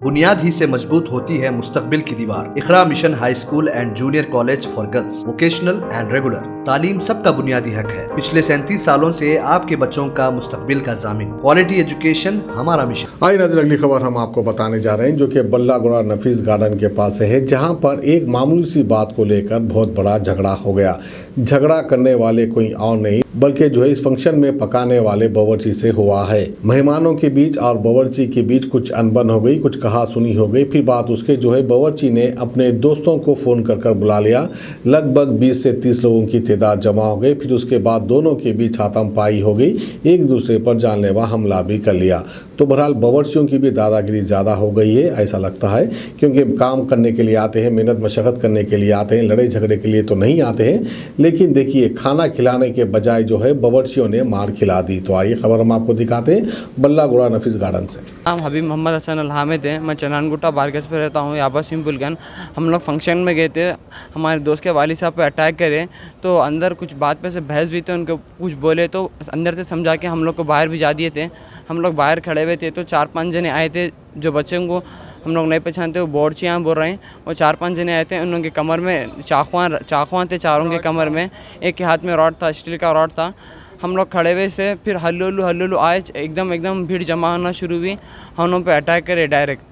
बुनियाद ही से मजबूत होती है मुस्तकबिल की दीवार। Iqra mission high school and junior college for girls, vocational and regular. तालीम सबका बुनियादी हक है। पिछले 37 सालों से आपके बच्चों का मुस्तकबिल का जामिन। क्वालिटी एजुकेशन हमारा मिशन। आई नजर अगली खबर हम आपको बताने जा रहे हैं, जो कि बल्लागुड़ा नफीस गार्डन के पास है, जहां पर एक मामूली सी बात को लेकर बहुत बड़ा झगड़ा हो गया। झगड़ा करने वाले कोई और नहीं बल्कि जो है इस फंक्शन में पकाने वाले बावर्ची से हुआ है। मेहमानों के बीच और बावर्ची के बीच कुछ अनबन हो गई, कुछ कहा सुनी हो गई। फिर बात उसके जो है बावर्ची ने अपने दोस्तों को फ़ोन कर बुला लिया। लगभग 20 से 30 लोगों की तादाद जमा हो गई। फिर उसके बाद दोनों के बीच हाथापाई हो गई, एक दूसरे पर जानलेवा हमला भी कर लिया। तो बहरहाल बावर्चियों की भी दादागिरी ज़्यादा हो गई है, ऐसा लगता है, क्योंकि काम करने के लिए आते हैं, मेहनत मशक्क़त करने के लिए आते हैं, लड़ाई झगड़े के लिए तो नहीं आते हैं। लेकिन देखिए, खाना खिलाने के बजाय जो है बावर्चियों ने मार खिला दी। तो आइए खबर हम आपको दिखाते हैं बल्लागुड़ा नफीस गार्डन से। नाम हबीब मोहम्मद हसन अल हामिद है। मैं चनानगुट्टा बारगस पे रहता हूँ, यहाँ पर सिंपलगन। हम लोग फंक्शन में गए थे, हमारे दोस्त के वालिद साहब पे अटैक करे, तो अंदर कुछ बात पे से बहस हुई, तो उनको कुछ बोले तो अंदर से समझा के हम लोग को बाहर भिजा दिए थे। हम लोग बाहर खड़े हुए थे तो 4-5 जने आए थे, जो बच्चों को हम लोग नहीं पहचानते, वो बावर्चियाँ बोल रहे हैं। और 4-5 जने आए थे, उन लोगों के कमर में चाकुआं थे, चारों के कमर में। एक के हाथ में रॉड था, स्टील का रॉड था। हम लोग खड़े हुए से फिर हल्लू आए, एकदम भीड़ जमा होना शुरू हुई। हम लोग पे अटैक करे डायरेक्ट।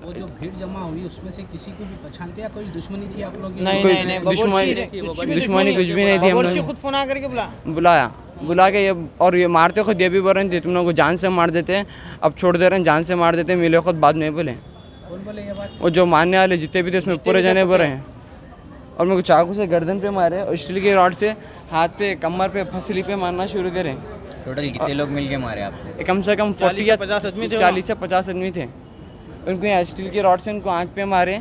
वो जो भीड़ जमा हुई उसमें से किसी को भी पहचानते या कोई दुश्मनी थी आप लोग? नहीं, दुश्मनी कुछ भी नहीं थी। हम लोग खुद फोन आकर के बुला के ये मारते खुद ये भी बोल रहे थे तुम लोग को जान से मार देते, अब छोड़ दे रहे हैं, जान से मार देते, मिले खुद बाद में बोले। कौन बोले ये बात? और जो मारने वाले जितने भी थे उसमें पूरे जने बोल रहे हैं। और मेरे को चाकू से गर्दन पे मारे और स्टील के रॉड से हाथ पे, कमर पे, फसली पे मारना शुरू करें। टोटल कितने लोग मिलके मारे आपको? कम से कम 40 या 50 आदमी थे। 40 से 50 आदमी थे। उनको स्टील के रॉड से उनको आँख पे मारे,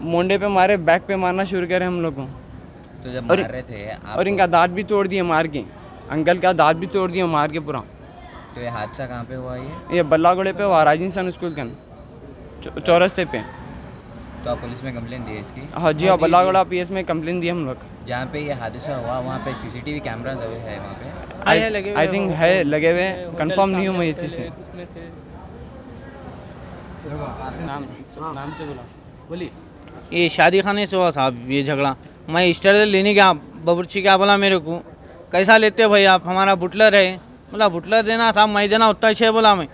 मोंडे पे मारे, बैक पे मारना शुरू करे हम लोग को। तो जब मार रहे थे और इनका दांत भी तोड़ दिए मार के, अंकल का दांत भी तोड़ दिए मार के पूरा। तो ये हादसा कहाँ पे हुआ? ये बल्लागुड़े पे हुआ, राजीव सन स्कूल के चौरस्ते पे। तो आप पुलिस में कंप्लेंट दी इसकी? हाँ जी, हाँ, बल्लागुड़ा PS में कंप्लेंट दी हम लोग। जहाँ पे ये हादसा हुआ वहाँ पे CCTV कैमरा है वहाँ पे? आई थिंक है लगे हुए, कंफर्म नहीं हूँ मैं इस चीज़ से। नाम से बोली ये शादी खाने से हुआ साहब ये झगड़ा। मैं स्टर लेने गया, बावर्ची क्या बोला मेरे को, कैसा लेते भाई आप, हमारा बुटलर है। बोला बुटलर देना था, मैं देना उतना छः। बोला मैं,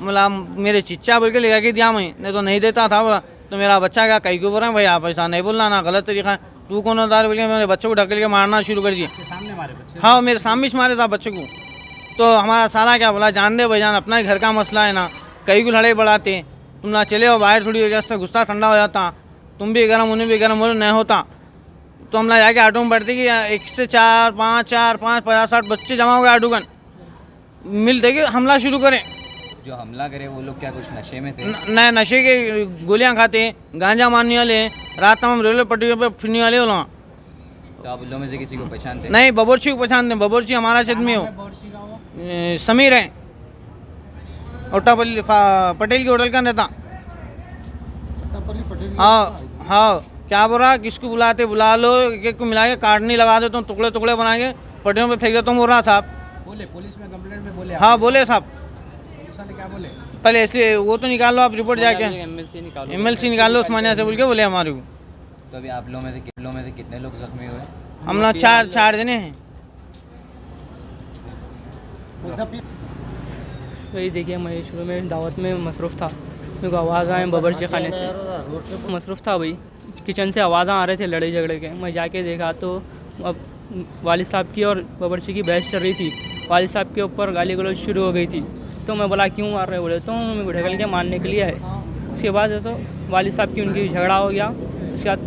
बोला मेरे चिच्चा बोल के लेगा के दिया, मैं नहीं तो नहीं देता था। बोला तो मेरा बच्चा क्या कहीं को बोल रहा है भाई, आप ऐसा नहीं बोलना ना, गलत तरीका है। तू कौन होता है बोल के मेरे बच्चे को ढकेल के मारना शुरू कर दिए। सामने मारे बच्चे? हाँ, मेरे सामने से मारे था बच्चे को। तो हमारा साला क्या बोला, जान दे भाईजान, अपना ही घर का मसला है ना, कहीं को लड़ाई बढ़ाते, तुम ना चले हो बाहर, थोड़ी वजह से गुस्सा ठंडा हो जाता, तुम भी गर्म उन्हें भी गर्म, नहीं होता। तो हम लोग जाके ऑटो में बैठते कि 1 से 4, 5, 50-60 बच्चे जमा हो गए ऑटो गन मिलते कि हमला शुरू करें। जो हमला करे वो लोग क्या कुछ नशे में थे? नए नशे के गोलियां खाते, गांजा मारने वाले, रात में रेलवे पटरी पे फिरने वाले बोला। तो आप उन लोगों में से किसी को पहचानते? नहीं, बावर्ची को पहचानते। बावर्ची हमारा क्षेत्र में हो, समीर है, ओटापल्ली पटेल की होटल का नेता। हाँ, क्या बोल रहा, किसको बुलाते बुला लो, एक को मिला के काटने लगा देता हूँ, टुकड़े टुकड़े बना के पटरियों पे फेंक देता हूँ। बोल रहा साहब, बोले पुलिस में कंप्लेंट में बोले? हाँ बोले साहब। पुलिस वाले क्या बोले? पहले इसलिए वो तो निकाल लो आप रिपोर्ट जाके, MLC निकाल लो उस्मानिया से बोल के बोले हमारे को। तो अभी आप लोगों में से कितने लोग जख्मी हुए? हम लोग 4 जने हैं। वही देखिए, मैं शुरू में दावत में मसरूफ़ था, मेरे को आवाज़ आए बावर्ची खाने से, मसरूफ़ था भाई, किचन से आवाज़ आ रहे थे लड़ाई झगड़े के। मैं जाके देखा तो अब वालिद साहब की और बावर्ची की बहस चल रही थी। वालिद साहब के ऊपर गाली गलौज शुरू हो गई थी। तो मैं बोला क्यों मार रहे, बोले तो मेरे को ढकेल के मारने के लिए आए। उसके बाद तो वालिद साहब की उनकी झगड़ा हो गया। उसके बाद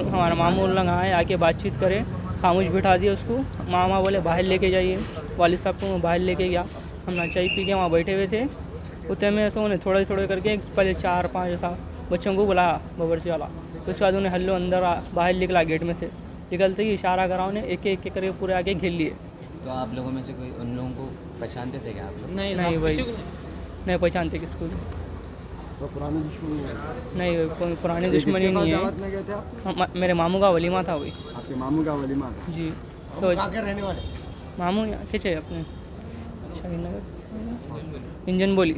हमारा मामू लोग आए, आके बातचीत करे, खामोश बिठा दिया उसको। मामा बोले बाहर लेके जाइए, वालिद साहब को मैं बाहर लेके गया। हम ना चाय पी के वहाँ बैठे हुए थे, उतने में ऐसा उन्हें थोड़े करके पहले 4-5 ऐसा बच्चों को बुलाया बावर्ची वाला। तो उसके बाद उन्हें हल्लो अंदर बाहर निकला, गेट में से निकलते ही इशारा करा, उन्हें एक एक करके पूरे आके घेर लिए। तो आप लोगों में से कोई उन लोगों को पहचानते थे क्या आप लोग? नहीं भाई, नहीं पहचानते किसको। तो पुरानी दुश्मनी? नहीं, कोई पुरानी दुश्मनी नहीं है। मेरे मामू का वलीमा था वही। आपके मामू का वलीमा था? जी। तो कहाँ रहने वाले? मामू यहाँ खींचे अपने शाहीन नगर, इंजन बोली।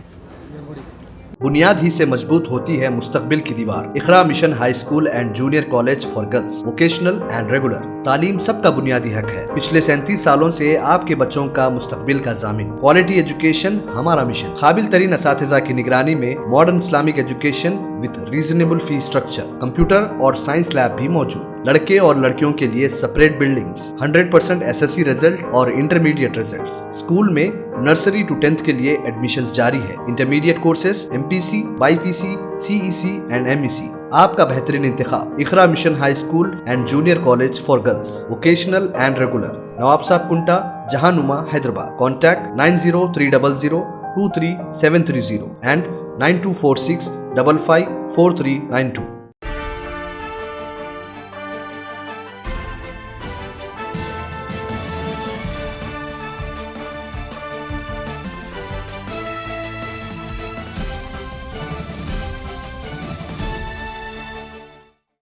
बुनियाद ही से मजबूत होती है मुस्तकबिल की दीवार। Iqra mission high school and junior college for girls, vocational and regular. तालीम सबका बुनियादी हक है। पिछले 37 सालों से आपके बच्चों का मुस्तकबिल का जामिन। क्वालिटी एजुकेशन हमारा मिशन। काबिल तरीन असातिज़ा की निगरानी में modern Islamic education with reasonable fee structure, computer और साइंस लैब भी मौजूद। लड़के और लड़कियों के लिए सेपरेट बिल्डिंग्स, 100% एसएससी रिजल्ट और इंटरमीडिएट रिजल्ट्स। स्कूल में नर्सरी टू 10th के लिए एडमिशंस जारी है। Intermediate courses MPC, BiPC, CEC and MEC. आपका बेहतरीन इंतखाब Iqra mission high school and junior college for girls, vocational and regular, नवाब साहब कुंटा, जहानुमा, हैदराबाद। Contact 9030023730 and 9246554392।